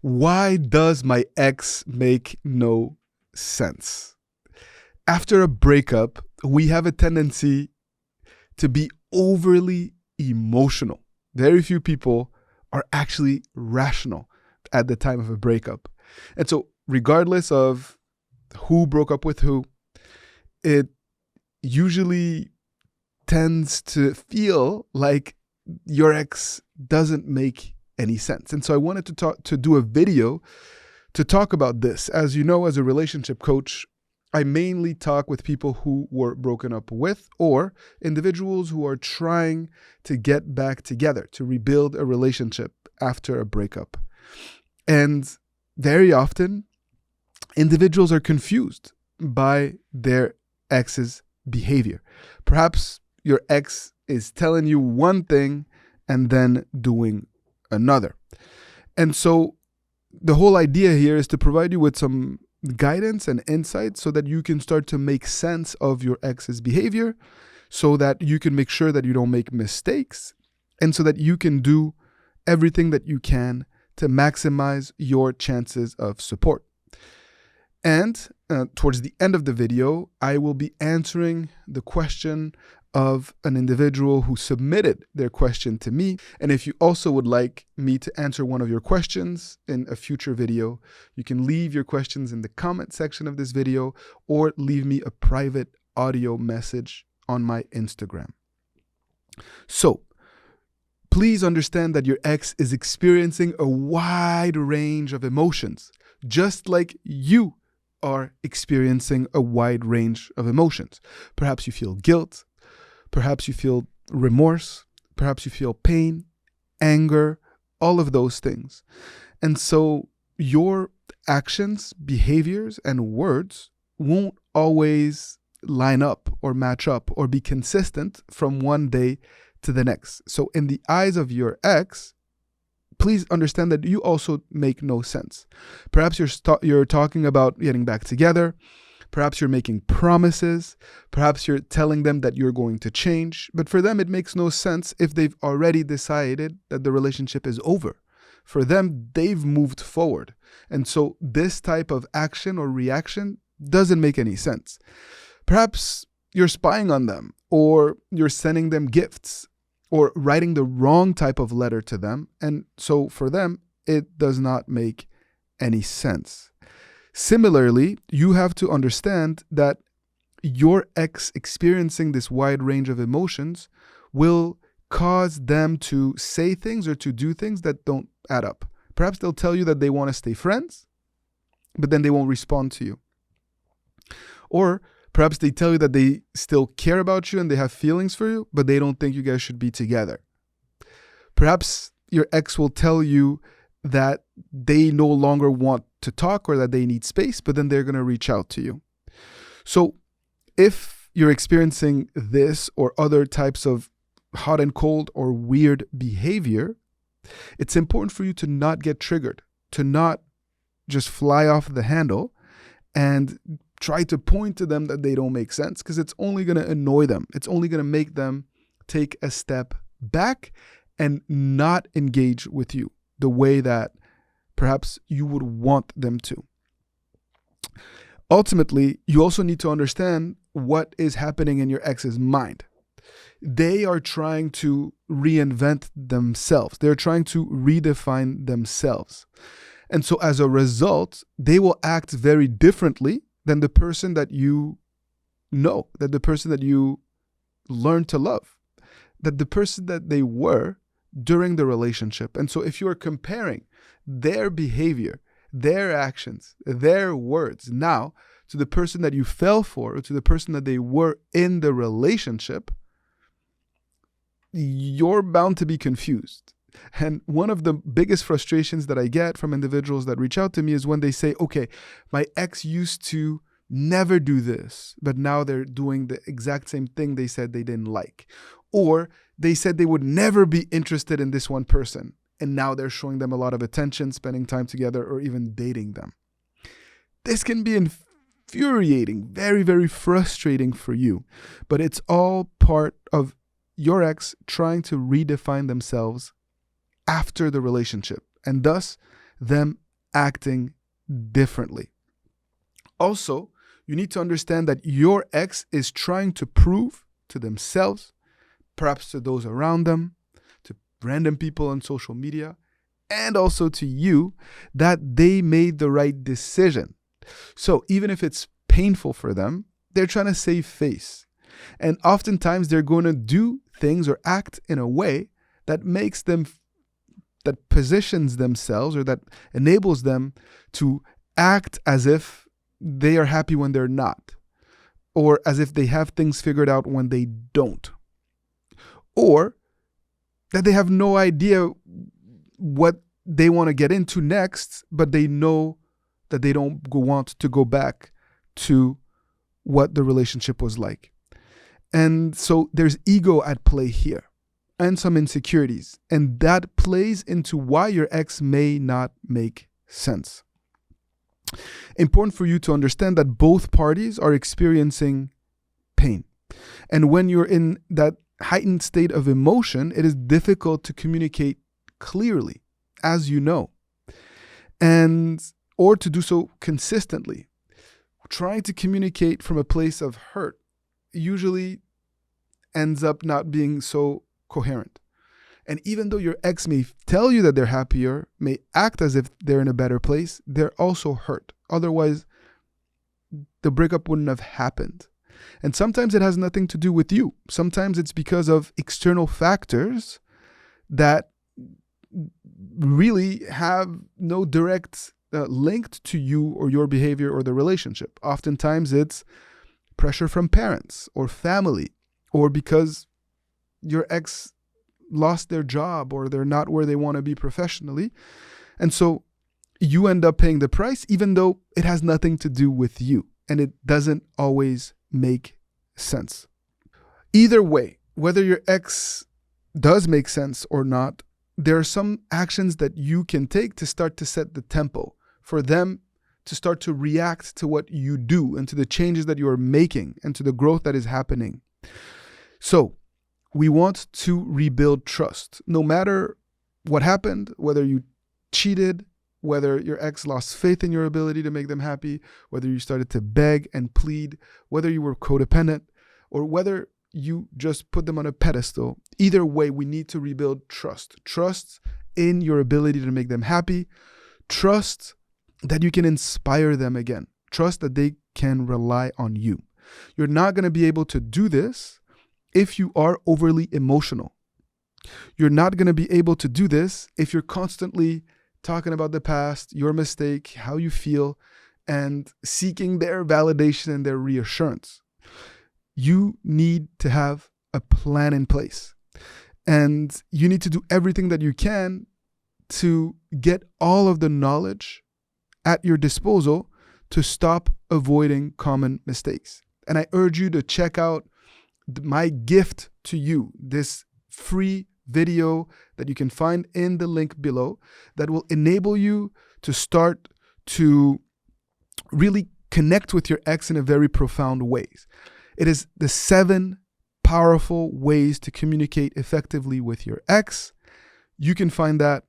Why does my ex make no sense? After a breakup, we have a tendency to be overly emotional. Very few people are actually rational at the time of a breakup. And so, regardless of who broke up with who, it usually tends to feel like your ex doesn't make any sense. And so I wanted to do a video to talk about this. As you know, as a relationship coach, I mainly talk with people who were broken up with or individuals who are trying to get back together, to rebuild a relationship after a breakup. And very often, individuals are confused by their ex's behavior. Perhaps your ex is telling you one thing and then doing another. And so the whole idea here is to provide you with some guidance and insight so that you can start to make sense of your ex's behavior, so that you can make sure that you don't make mistakes, and so that you can do everything that you can to maximize your chances of support. And towards the end of the video, I will be answering the question of an individual who submitted their question to me. And if you also would like me to answer one of your questions in a future video, you can leave your questions in the comment section of this video or leave me a private audio message on my Instagram. So, please understand that your ex is experiencing a wide range of emotions, just like you are experiencing a wide range of emotions. Perhaps you feel guilt. Perhaps you feel remorse. Perhaps you feel pain, anger, all of those things. And so your actions, behaviors, and words won't always line up or match up or be consistent from one day to the next. So in the eyes of your ex, please understand that you also make no sense. Perhaps you're talking about getting back together. Perhaps you're making promises. Perhaps you're telling them that you're going to change. But for them, it makes no sense if they've already decided that the relationship is over. For them, they've moved forward. And so this type of action or reaction doesn't make any sense. Perhaps you're spying on them, or you're sending them gifts, or writing the wrong type of letter to them. And so for them, it does not make any sense. Similarly, you have to understand that your ex experiencing this wide range of emotions will cause them to say things or to do things that don't add up. Perhaps they'll tell you that they want to stay friends, but then they won't respond to you. Or perhaps they tell you that they still care about you and they have feelings for you, but they don't think you guys should be together. Perhaps your ex will tell you that they no longer want to talk or that they need space, but then they're going to reach out to you. So if you're experiencing this or other types of hot and cold or weird behavior, it's important for you to not get triggered, to not just fly off the handle and try to point to them that they don't make sense, because it's only going to annoy them. It's only going to make them take a step back and not engage with you the way that perhaps you would want them to. Ultimately, you also need to understand what is happening in your ex's mind. They are trying to reinvent themselves. They're trying to redefine themselves. And so as a result, they will act very differently than the person that you know, than the person that you learned to love, that the person that they were during the relationship. And so if you are comparing their behavior, their actions, their words now to the person that you fell for or to the person that they were in the relationship, you're bound to be confused. And one of the biggest frustrations that I get from individuals that reach out to me is when they say, okay, my ex used to never do this, but now they're doing the exact same thing they said they didn't like. Or they said they would never be interested in this one person, and now they're showing them a lot of attention, spending time together, or even dating them. This can be infuriating, very, very frustrating for you, but it's all part of your ex trying to redefine themselves after the relationship, and thus them acting differently. Also, you need to understand that your ex is trying to prove to themselves, perhaps to those around them, to random people on social media, and also to you, that they made the right decision. So even if it's painful for them, they're trying to save face. And oftentimes they're going to do things or act in a way that that positions themselves, or that enables them to act as if they are happy when they're not, or as if they have things figured out when they don't, or that they have no idea what they want to get into next, but they know that they don't want to go back to what the relationship was like. And so there's ego at play here and some insecurities, and that plays into why your ex may not make sense. Important for you to understand that both parties are experiencing pain. And when you're in that heightened state of emotion, it is difficult to communicate clearly, as you know, or to do so consistently. Trying to communicate from a place of hurt usually ends up not being so coherent. And even though your ex may tell you that they're happier, may act as if they're in a better place, they're also hurt. Otherwise, the breakup wouldn't have happened. And sometimes it has nothing to do with you. Sometimes it's because of external factors that really have no direct linked to you or your behavior or the relationship. Oftentimes it's pressure from parents or family, or because your ex lost their job or they're not where they want to be professionally. And so you end up paying the price, even though it has nothing to do with you, and it doesn't always make sense. Either way, whether your ex does make sense or not, there are some actions that you can take to start to set the tempo for them to start to react to what you do and to the changes that you are making and to the growth that is happening. So we want to rebuild trust. No matter what happened, whether you cheated, whether your ex lost faith in your ability to make them happy, whether you started to beg and plead, whether you were codependent, or whether you just put them on a pedestal. Either way, we need to rebuild trust. Trust in your ability to make them happy. Trust that you can inspire them again. Trust that they can rely on you. You're not going to be able to do this if you are overly emotional. You're not going to be able to do this if you're constantly talking about the past, your mistake, how you feel, and seeking their validation and their reassurance. You need to have a plan in place. And you need to do everything that you can to get all of the knowledge at your disposal to stop avoiding common mistakes. And I urge you to check out my gift to you, this free video that you can find in the link below that will enable you to start to really connect with your ex in a very profound ways. It is the 7 powerful ways to communicate effectively with your ex. You can find that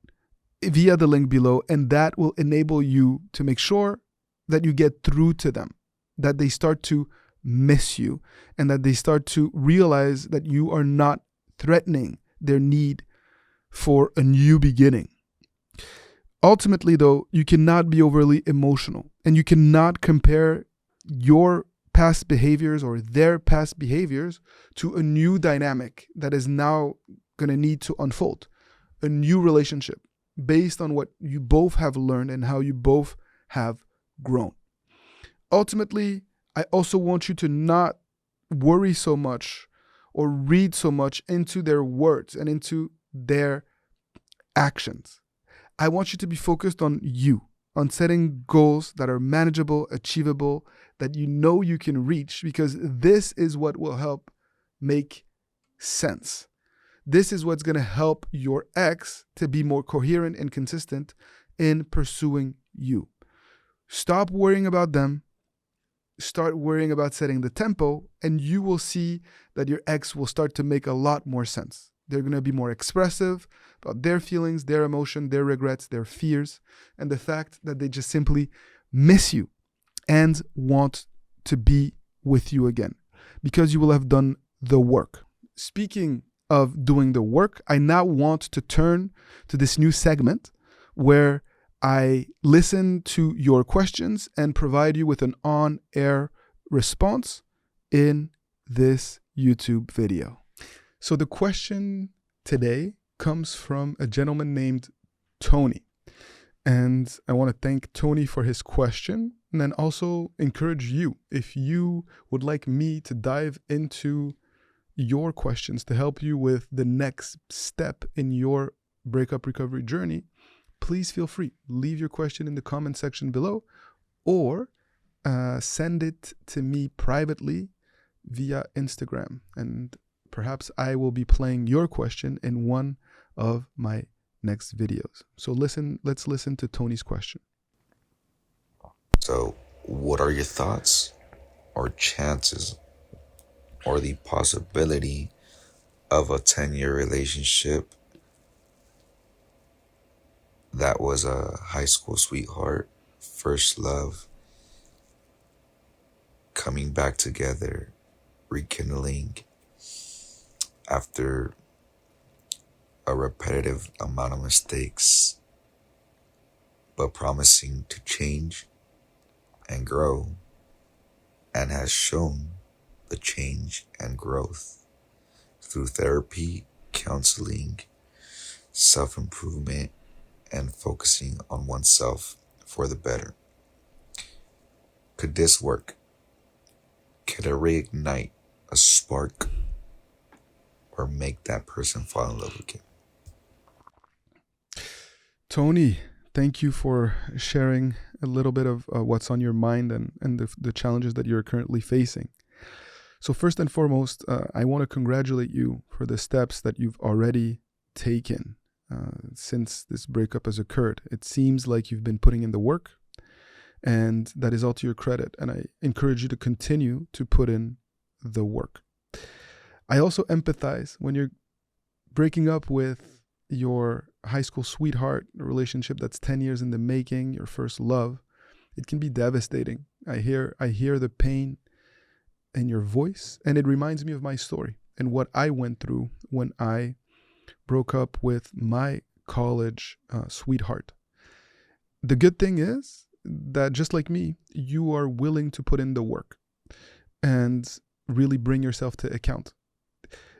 via the link below, and that will enable you to make sure that you get through to them, that they start to miss you, and that they start to realize that you are not threatening their need for a new beginning. Ultimately, though, you cannot be overly emotional, and you cannot compare your past behaviors or their past behaviors to a new dynamic that is now going to need to unfold, a new relationship based on what you both have learned and how you both have grown. Ultimately, I also want you to not worry so much or read so much into their words and into their actions. I want you to be focused on you, on setting goals that are manageable, achievable, that you know you can reach, because this is what will help make sense. This is what's going to help your ex to be more coherent and consistent in pursuing you. Stop worrying about them. Start worrying about setting the tempo, and you will see that your ex will start to make a lot more sense. They're going to be more expressive about their feelings, their emotion, their regrets, their fears, and the fact that they just simply miss you and want to be with you again because you will have done the work. Speaking of doing the work, I now want to turn to this new segment where I listen to your questions and provide you with an on-air response in this YouTube video. So the question today comes from a gentleman named Tony. And I want to thank Tony for his question and then also encourage you, if you would like me to dive into your questions to help you with the next step in your breakup recovery journey, please feel free. Leave your question in the comment section below or send it to me privately via Instagram. And perhaps I will be playing your question in one of my next videos. So let's listen to Tony's question. So, what are your thoughts or chances or the possibility of a 10-year relationship that was a high school sweetheart, first love, coming back together, rekindling after a repetitive amount of mistakes, but promising to change and grow, and has shown the change and growth through therapy, counseling, self-improvement, and focusing on oneself for the better? Could this work? Could it reignite a spark or make that person fall in love again? Tony, thank you for sharing a little bit of what's on your mind and the challenges that you're currently facing. So first and foremost, I want to congratulate you for the steps that you've already taken since this breakup has occurred. It seems like you've been putting in the work, and that is all to your credit. And I encourage you to continue to put in the work. I also empathize when you're breaking up with your high school sweetheart, a relationship that's 10 years in the making, your first love. It can be devastating. I hear the pain in your voice, and it reminds me of my story and what I went through when I broke up with my college sweetheart. The good thing is that just like me, you are willing to put in the work and really bring yourself to account.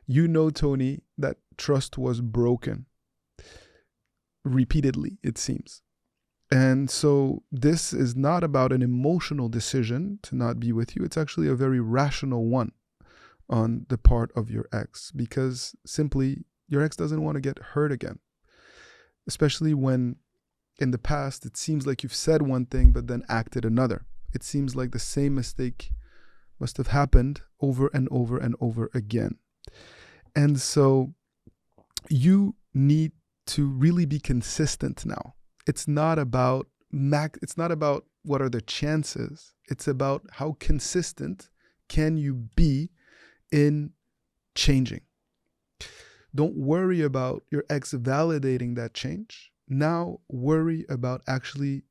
You know, Tony, that trust was broken repeatedly, it seems. And so this is not about an emotional decision to not be with you. It's actually a very rational one on the part of your ex, because simply your ex doesn't want to get hurt again, especially when in the past it seems like you've said one thing but then acted another. It seems like the same mistake must have happened over and over and over again. And so you need to really be consistent now. It's not about what are the chances. It's about how consistent can you be in changing. Don't worry about your ex validating that change. Now worry about actually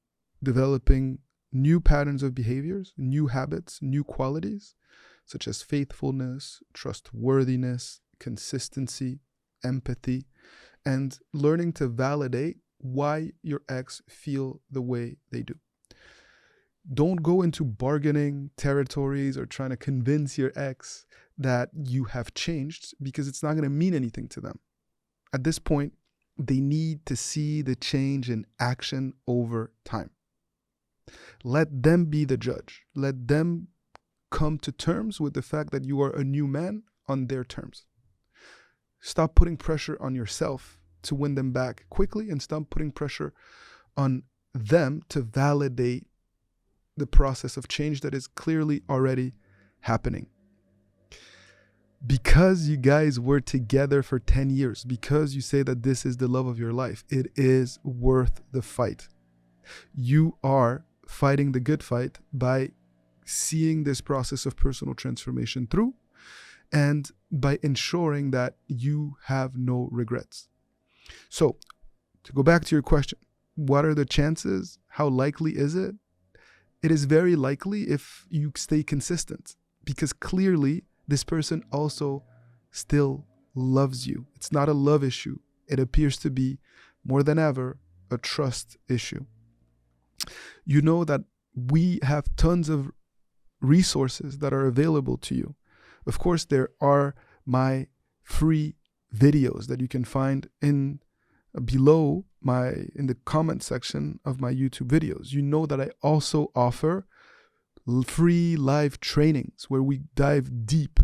developing new patterns of behaviors, new habits, new qualities, such as faithfulness, trustworthiness, consistency, empathy, and learning to validate why your ex feel the way they do. Don't go into bargaining territories or trying to convince your ex that you have changed, because it's not going to mean anything to them. At this point, they need to see the change in action over time. Let them be the judge. Let them come to terms with the fact that you are a new man on their terms. Stop putting pressure on yourself to win them back quickly, and stop putting pressure on them to validate the process of change that is clearly already happening. Because you guys were together for 10 years, because you say that this is the love of your life, it is worth the fight. You are fighting the good fight by seeing this process of personal transformation through and by ensuring that you have no regrets. So, to go back to your question, what are the chances? How likely is it? It is very likely if you stay consistent, because clearly this person also still loves you. It's not a love issue. It appears to be, more than ever, a trust issue. You know that we have tons of resources that are available to you. Of course, there are my free videos that you can find in the comment section of my YouTube videos. You know that I also offer free live trainings where we dive deep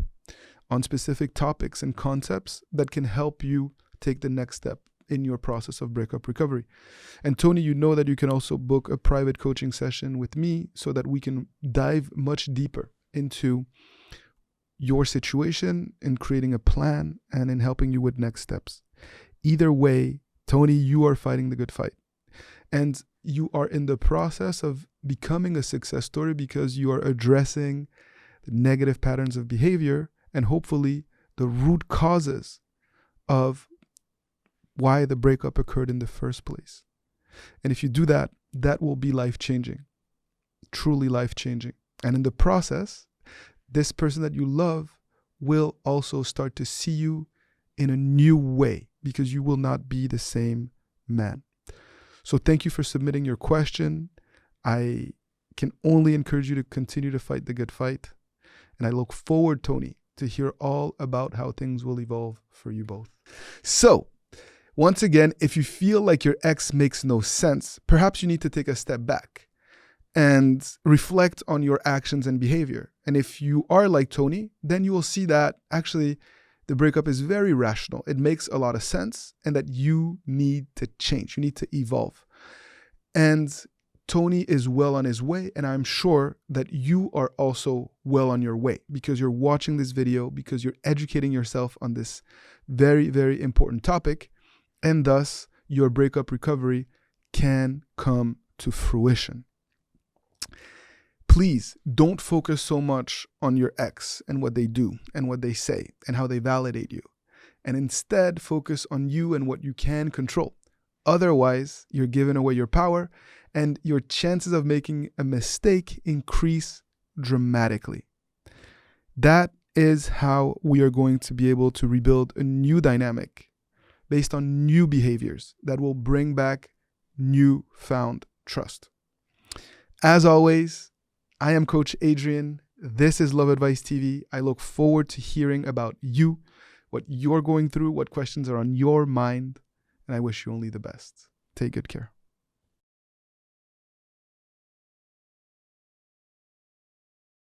on specific topics and concepts that can help you take the next step in your process of breakup recovery. And Tony, you know that you can also book a private coaching session with me so that we can dive much deeper into your situation, in creating a plan, and in helping you with next steps. Either way, Tony, you are fighting the good fight. And you are in the process of becoming a success story because you are addressing the negative patterns of behavior and hopefully the root causes of why the breakup occurred in the first place. And if you do that, that will be life-changing, truly life-changing. And in the process, this person that you love will also start to see you in a new way because you will not be the same man. So thank you for submitting your question. I can only encourage you to continue to fight the good fight. And I look forward, Tony, to hear all about how things will evolve for you both. So, once again, if you feel like your ex makes no sense, perhaps you need to take a step back and reflect on your actions and behavior. And if you are like Tony, then you will see that actually the breakup is very rational. It makes a lot of sense and that you need to change. You need to evolve. And Tony is well on his way, and I'm sure that you are also well on your way because you're watching this video, because you're educating yourself on this very, very important topic, and thus your breakup recovery can come to fruition. Please don't focus so much on your ex and what they do and what they say and how they validate you, and instead focus on you and what you can control. Otherwise, you're giving away your power and your chances of making a mistake increase dramatically. That is how we are going to be able to rebuild a new dynamic based on new behaviors that will bring back newfound trust. As always, I am Coach Adrian. This is Love Advice TV. I look forward to hearing about you, what you're going through, what questions are on your mind, and I wish you only the best. Take good care.